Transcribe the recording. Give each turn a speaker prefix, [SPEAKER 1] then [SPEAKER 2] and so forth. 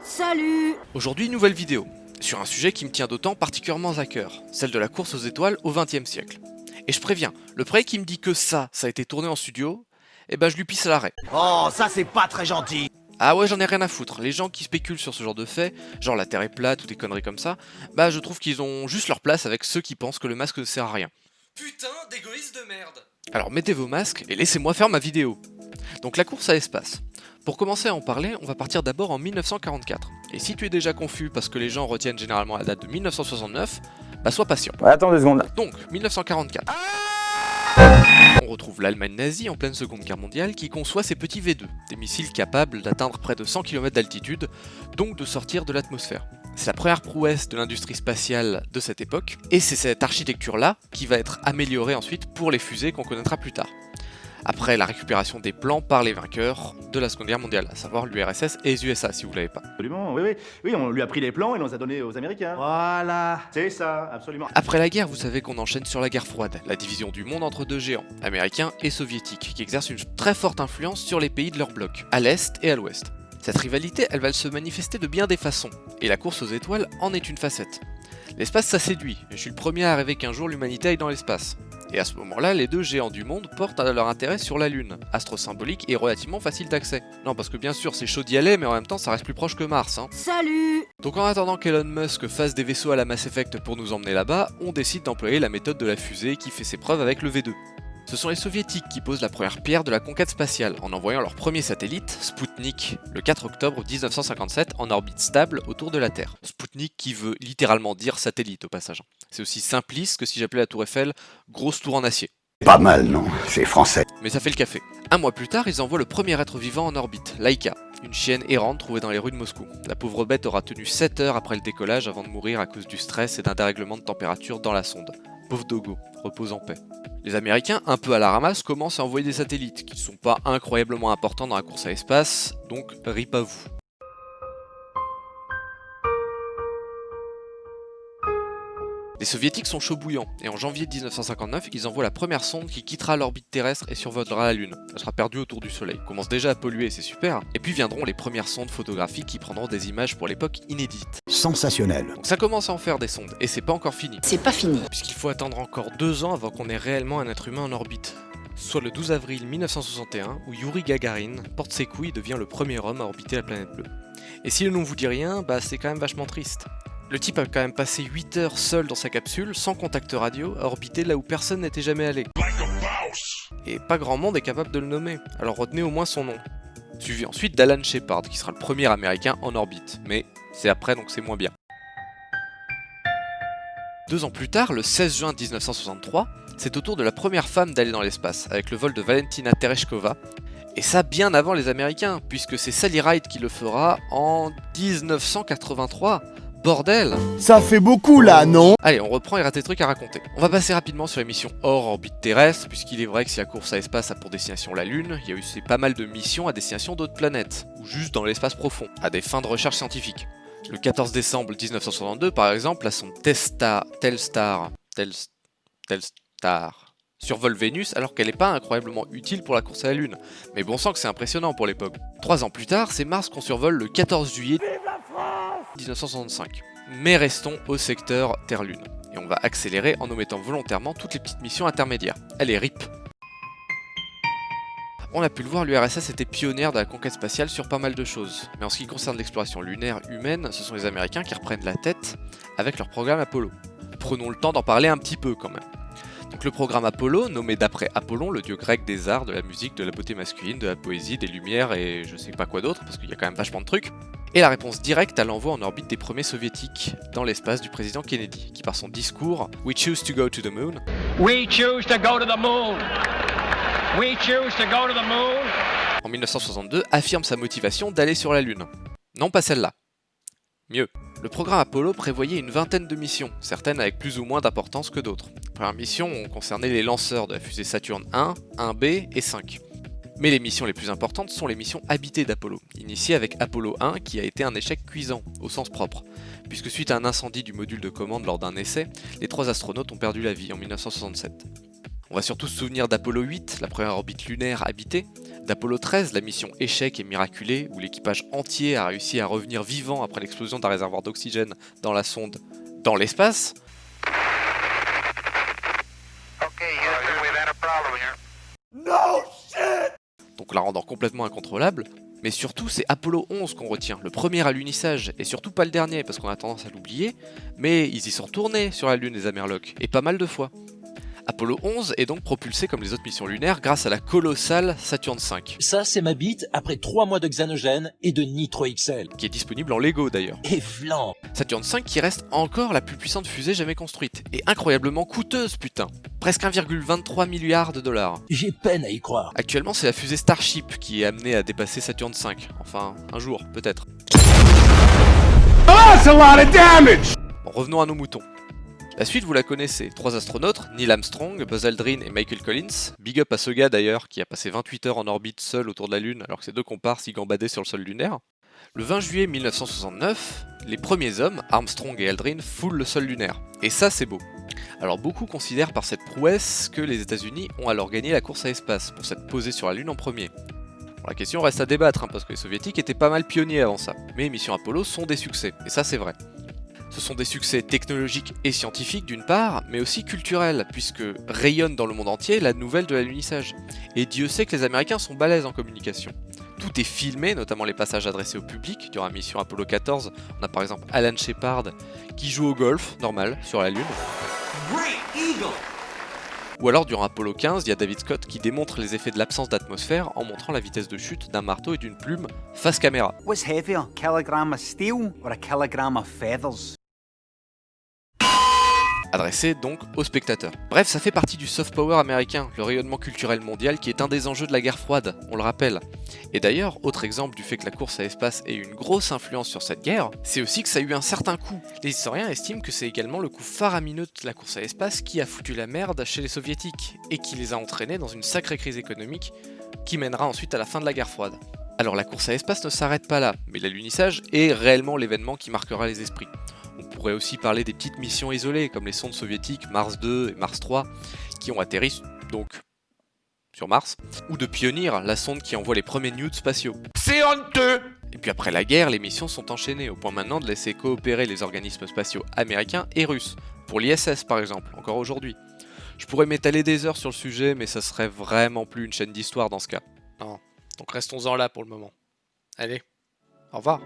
[SPEAKER 1] Salut!
[SPEAKER 2] Aujourd'hui, nouvelle vidéo, sur un sujet qui me tient d'autant particulièrement à cœur, celle de la course aux étoiles au XXe siècle. Et je préviens, le prêt qui me dit que ça a été tourné en studio, eh ben je lui pisse à l'arrêt.
[SPEAKER 3] Oh, ça c'est pas très gentil.
[SPEAKER 2] Ah ouais, j'en ai rien à foutre, les gens qui spéculent sur ce genre de faits, genre la Terre est plate ou des conneries comme ça, bah je trouve qu'ils ont juste leur place avec ceux qui pensent que le masque ne sert à rien. Putain d'égoïste de merde! Alors mettez vos masques et laissez-moi faire ma vidéo. Donc la course à l'espace. Pour commencer à en parler, on va partir d'abord en 1944. Et si tu es déjà confus parce que les gens retiennent généralement la date de 1969, bah sois patient.
[SPEAKER 4] Ouais, attends 2 secondes.
[SPEAKER 2] Donc, 1944. On retrouve l'Allemagne nazie en pleine Seconde Guerre mondiale qui conçoit ses petits V2, des missiles capables d'atteindre près de 100 km d'altitude, donc de sortir de l'atmosphère. C'est la première prouesse de l'industrie spatiale de cette époque, et c'est cette architecture-là qui va être améliorée ensuite pour les fusées qu'on connaîtra plus tard. Après la récupération des plans par les vainqueurs de la Seconde Guerre mondiale, à savoir l'URSS et les USA si vous l'avez pas.
[SPEAKER 5] Absolument, oui, on lui a pris les plans et on les a donnés aux Américains.
[SPEAKER 3] Voilà.
[SPEAKER 5] C'est ça, absolument.
[SPEAKER 2] Après la guerre, vous savez qu'on enchaîne sur la guerre froide, la division du monde entre deux géants, américains et soviétiques, qui exercent une très forte influence sur les pays de leur bloc, à l'est et à l'ouest. Cette rivalité, elle va se manifester de bien des façons, et la course aux étoiles en est une facette. L'espace ça séduit, et je suis le premier à rêver qu'un jour l'humanité aille dans l'espace. Et à ce moment-là, les deux géants du monde portent leur intérêt sur la Lune, astre symbolique et relativement facile d'accès. Non, parce que bien sûr, c'est chaud d'y aller, mais en même temps, ça reste plus proche que Mars, hein.
[SPEAKER 1] Salut!
[SPEAKER 2] Donc en attendant qu'Elon Musk fasse des vaisseaux à la Mass Effect pour nous emmener là-bas, on décide d'employer la méthode de la fusée qui fait ses preuves avec le V2. Ce sont les soviétiques qui posent la première pierre de la conquête spatiale en envoyant leur premier satellite, Sputnik, le 4 octobre 1957 en orbite stable autour de la Terre. Sputnik qui veut littéralement dire satellite au passage. C'est aussi simpliste que si j'appelais la tour Eiffel grosse tour en acier.
[SPEAKER 6] Pas mal, non? C'est français.
[SPEAKER 2] Mais ça fait le café. Un mois plus tard, ils envoient le premier être vivant en orbite, Laika, une chienne errante trouvée dans les rues de Moscou. La pauvre bête aura tenu 7 heures après le décollage avant de mourir à cause du stress et d'un dérèglement de température dans la sonde. Pauvre Dogo, repose en paix. Les Américains, un peu à la ramasse, commencent à envoyer des satellites, qui ne sont pas incroyablement importants dans la course à l'espace, donc rip à vous. Les soviétiques sont chauds bouillants, et en janvier 1959, ils envoient la première sonde qui quittera l'orbite terrestre et survolera la Lune. Elle sera perdue autour du Soleil. Elle commence déjà à polluer, c'est super. Et puis viendront les premières sondes photographiques qui prendront des images pour l'époque inédites.
[SPEAKER 6] Sensationnel.
[SPEAKER 2] Donc ça commence à en faire des sondes, et c'est pas encore fini.
[SPEAKER 1] C'est pas fini.
[SPEAKER 2] Puisqu'il faut attendre encore 2 ans avant qu'on ait réellement un être humain en orbite. Soit le 12 avril 1961, où Yuri Gagarin porte ses couilles et devient le premier homme à orbiter la planète bleue. Et si le nom vous dit rien, bah c'est quand même vachement triste. Le type a quand même passé 8 heures seul dans sa capsule, sans contact radio, à orbiter là où personne n'était jamais allé. Et pas grand monde est capable de le nommer, alors retenez au moins son nom. Suivi ensuite d'Alan Shepard, qui sera le premier américain en orbite, mais c'est après donc c'est moins bien. 2 ans plus tard, le 16 juin 1963, c'est au tour de la première femme d'aller dans l'espace, avec le vol de Valentina Tereshkova, et ça bien avant les Américains, puisque c'est Sally Ride qui le fera en 1983. Bordel!
[SPEAKER 3] Ça fait beaucoup là, non?
[SPEAKER 2] Allez, on reprend et rate des trucs à raconter. On va passer rapidement sur les missions hors orbite terrestre, puisqu'il est vrai que si la course à l'espace a pour destination la Lune, il y a eu pas mal de missions à destination d'autres planètes, ou juste dans l'espace profond, à des fins de recherche scientifique. Le 14 décembre 1962, par exemple, la sonde Telstar survole Vénus alors qu'elle n'est pas incroyablement utile pour la course à la Lune. Mais bon sang que c'est impressionnant pour l'époque. 3 ans plus tard, c'est Mars qu'on survole le 14 juillet 1965. Mais restons au secteur Terre-Lune. Et on va accélérer en omettant volontairement toutes les petites missions intermédiaires. Allez, RIP. On a pu le voir, l'URSS était pionnière de la conquête spatiale sur pas mal de choses. Mais en ce qui concerne l'exploration lunaire humaine, ce sont les Américains qui reprennent la tête avec leur programme Apollo. Prenons le temps d'en parler un petit peu quand même. Donc le programme Apollo, nommé d'après Apollon, le dieu grec des arts, de la musique, de la beauté masculine, de la poésie, des lumières et je sais pas quoi d'autre, parce qu'il y a quand même vachement de trucs, est la réponse directe à l'envoi en orbite des premiers soviétiques dans l'espace du président Kennedy, qui par son discours « We choose to go to the moon »
[SPEAKER 7] We choose to go to the moon. We choose to go to the moon.
[SPEAKER 2] En 1962, affirme sa motivation d'aller sur la Lune. Non pas celle-là. Mieux. Le programme Apollo prévoyait une vingtaine de missions, certaines avec plus ou moins d'importance que d'autres. Les premières missions ont concerné les lanceurs de la fusée Saturne 1, 1B et 5. Mais les missions les plus importantes sont les missions habitées d'Apollo, initiées avec Apollo 1 qui a été un échec cuisant, au sens propre, puisque suite à un incendie du module de commande lors d'un essai, les 3 astronautes ont perdu la vie en 1967. On va surtout se souvenir d'Apollo 8, la première orbite lunaire habitée, d'Apollo 13, la mission échec et miraculée, où l'équipage entier a réussi à revenir vivant après l'explosion d'un réservoir d'oxygène dans la sonde dans l'espace. Donc la rendant complètement incontrôlable. Mais surtout, c'est Apollo 11 qu'on retient, le premier à l'unissage, et surtout pas le dernier, parce qu'on a tendance à l'oublier, mais ils y sont retournés sur la Lune, les Amerlocs, et pas mal de fois. Apollo 11 est donc propulsé comme les autres missions lunaires grâce à la colossale Saturn V,
[SPEAKER 1] Ça, c'est ma bite après 3 mois de xanogène et de Nitro XL.
[SPEAKER 2] qui est disponible en Lego d'ailleurs.
[SPEAKER 1] Et vlan.
[SPEAKER 2] Saturn V qui reste encore la plus puissante fusée jamais construite, et incroyablement coûteuse putain, presque 1,23 milliard de dollars.
[SPEAKER 1] J'ai peine à y croire.
[SPEAKER 2] Actuellement c'est la fusée Starship qui est amenée à dépasser Saturn V, enfin un jour peut-être.
[SPEAKER 3] That's a lot of damage!
[SPEAKER 2] Bon, revenons à nos moutons. La suite vous la connaissez, 3 astronautes, Neil Armstrong, Buzz Aldrin et Michael Collins, big up à ce gars d'ailleurs qui a passé 28 heures en orbite seul autour de la Lune alors que ses deux comparses y gambadaient sur le sol lunaire. Le 20 juillet 1969, les premiers hommes, Armstrong et Aldrin, foulent le sol lunaire. Et ça c'est beau. Alors beaucoup considèrent par cette prouesse que les États-Unis ont alors gagné la course à l'espace pour s'être posés sur la Lune en premier. Bon, la question reste à débattre parce que les soviétiques étaient pas mal pionniers avant ça, mais les missions Apollo sont des succès, et ça c'est vrai. Ce sont des succès technologiques et scientifiques d'une part, mais aussi culturels, puisque rayonne dans le monde entier la nouvelle de l'alunissage. Et Dieu sait que les Américains sont balèzes en communication. Tout est filmé, notamment les passages adressés au public. Durant la mission Apollo 14, on a par exemple Alan Shepard qui joue au golf, normal, sur la Lune. Ou alors durant Apollo 15, il y a David Scott qui démontre les effets de l'absence d'atmosphère en montrant la vitesse de chute d'un marteau et d'une plume face caméra.
[SPEAKER 4] What's heavier, a kilogram of steel or a kilogram of feathers?
[SPEAKER 2] Adressé donc aux spectateurs. Bref, ça fait partie du soft power américain, le rayonnement culturel mondial qui est un des enjeux de la guerre froide, on le rappelle. Et d'ailleurs, autre exemple du fait que la course à l'espace ait eu une grosse influence sur cette guerre, c'est aussi que ça a eu un certain coût. Les historiens estiment que c'est également le coût faramineux de la course à l'espace qui a foutu la merde chez les soviétiques, et qui les a entraînés dans une sacrée crise économique qui mènera ensuite à la fin de la guerre froide. Alors la course à l'espace ne s'arrête pas là, mais l'alunissage est réellement l'événement qui marquera les esprits. On pourrait aussi parler des petites missions isolées, comme les sondes soviétiques Mars 2 et Mars 3, qui ont atterri donc sur Mars, ou de Pioneer, la sonde qui envoie les premiers nudes spatiaux.
[SPEAKER 3] C'est honteux!
[SPEAKER 2] Et puis après la guerre, les missions sont enchaînées, au point maintenant de laisser coopérer les organismes spatiaux américains et russes, pour l'ISS par exemple, encore aujourd'hui. Je pourrais m'étaler des heures sur le sujet, mais ça serait vraiment plus une chaîne d'histoire dans ce cas. Non, donc restons-en là pour le moment. Allez, au revoir.